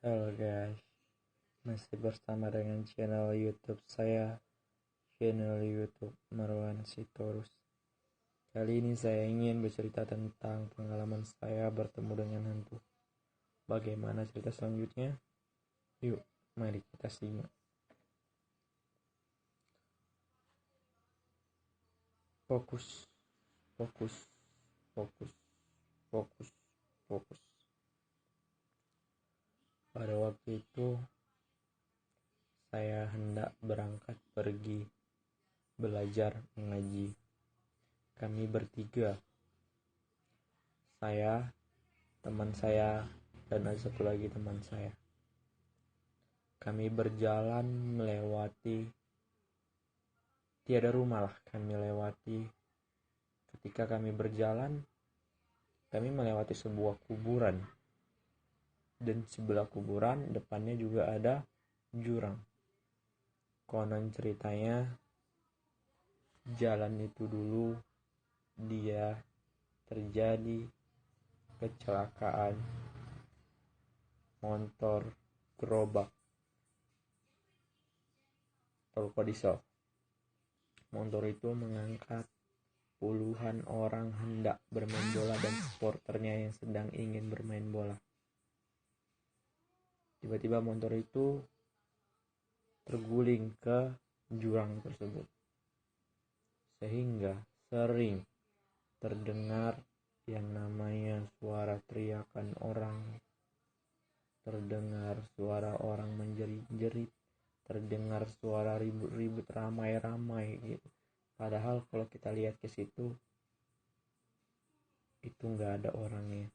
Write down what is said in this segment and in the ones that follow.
Halo guys, masih bersama dengan channel YouTube saya, channel YouTube Marwan Sitorus. Kali ini saya ingin bercerita tentang pengalaman saya bertemu dengan hantu. Bagaimana cerita selanjutnya? Yuk, mari kita simak. Fokus, fokus, fokus, fokus, fokus. Pada waktu itu, saya hendak berangkat pergi belajar mengaji. Kami bertiga, saya, teman saya, dan ada satu lagi teman saya. Kami berjalan melewati, tiada rumah lah kami lewati. Ketika kami berjalan, kami melewati sebuah kuburan. Dan sebelah kuburan depannya juga ada jurang. Konon ceritanya, jalan itu dulu dia terjadi kecelakaan motor gerobak tolko diesel. Motor itu mengangkat puluhan orang hendak bermain bola dan supporternya yang sedang ingin bermain bola. Tiba-tiba motor itu terguling ke jurang tersebut, sehingga sering terdengar yang namanya suara teriakan orang, terdengar suara orang menjerit-jerit, terdengar suara ribut-ribut ramai-ramai gitu. Padahal kalau kita lihat ke situ, itu nggak ada orangnya.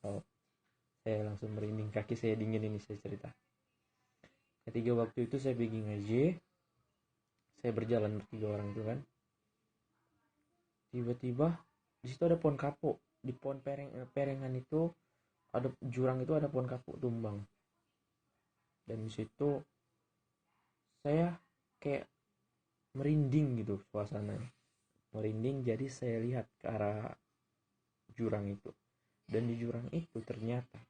Oh, saya langsung merinding, kaki saya dingin ini saya cerita. Ketika waktu itu saya pergi ngaji, saya berjalan bertiga orang itu kan. Tiba-tiba di situ ada pohon kapuk. Di pohon perengan itu ada jurang, itu ada pohon kapuk tumbang. Dan di situ saya kayak merinding gitu suasananya. Merinding, jadi saya lihat ke arah jurang itu. Dan di jurang itu ternyata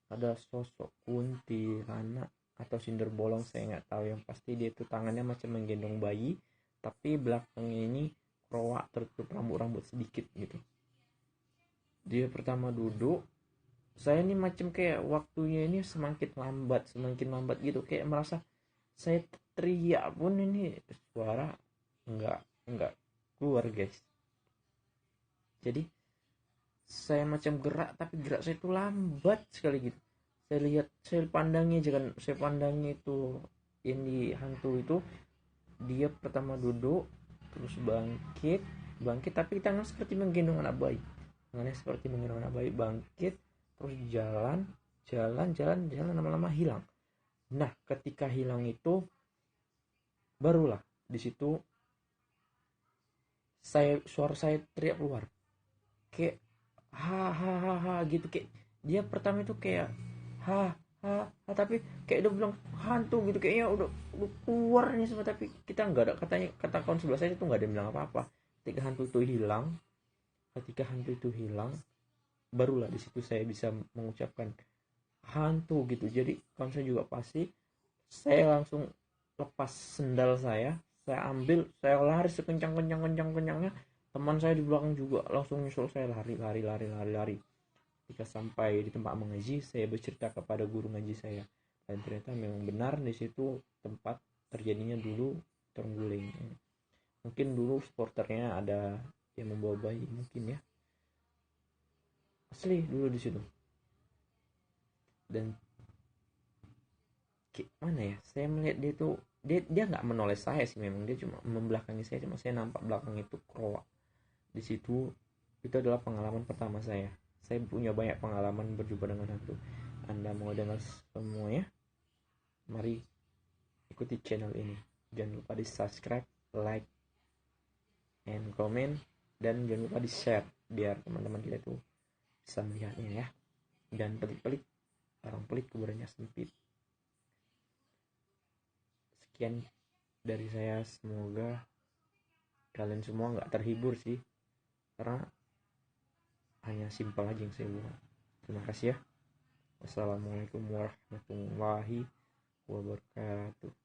ada sosok kuntilanak atau sinder bolong, saya nggak tahu. Yang pasti dia itu tangannya macam menggendong bayi, tapi belakangnya ini kroak, tertutup rambut-rambut sedikit gitu. Dia pertama duduk, saya ini macam kayak waktunya ini semakin lambat gitu, kayak merasa saya teriak pun ini suara nggak keluar guys. Jadi saya macam gerak, tapi gerak saya itu lambat sekali gitu. Saya pandangnya itu ini hantu itu. Dia pertama duduk, terus bangkit tapi tangan seperti menggendong anak bayi. Bangkit, terus jalan lama-lama hilang. Nah, ketika hilang itu barulah di situ suara saya teriak keluar. Kayak ha ha ha ha gitu, kayak dia pertama itu kayak ha ha, ha tapi kayak udah bilang hantu gitu, kayaknya udah keluar nih semua, tapi kita nggak ada kata kawan sebelah saya itu nggak ada bilang apa-apa. Ketika hantu itu hilang barulah di situ saya bisa mengucapkan hantu gitu. Jadi kawan saya juga pasti, saya langsung lepas sendal saya ambil, saya lari sekencang-kencangnya. Teman saya di belakang juga langsung nyusul saya, lari. Ketika sampai di tempat mengaji, saya bercerita kepada guru ngaji saya, dan ternyata memang benar di situ tempat terjadinya dulu terengguling. Mungkin dulu supporternya ada yang membawa bayi mungkin ya, asli dulu di situ. Dan mana ya, saya melihat dia tuh, dia nggak menoleh saya sih, memang dia cuma membelakangi saya, cuma saya nampak belakang itu kroak di situ. Itu adalah pengalaman pertama saya. Saya punya banyak pengalaman berjumpa dengan hantu. Anda mau dengar semuanya? Mari ikuti channel ini. Jangan lupa di subscribe, like, and comment, dan jangan lupa di share biar teman-teman kita tuh bisa melihatnya ya. Dan pelit-pelit, orang pelit kuburannya sempit. Sekian dari saya, semoga kalian semua nggak terhibur sih, karena hanya simpel aja yang saya buat. Terima kasih ya. Wassalamualaikum warahmatullahi wabarakatuh.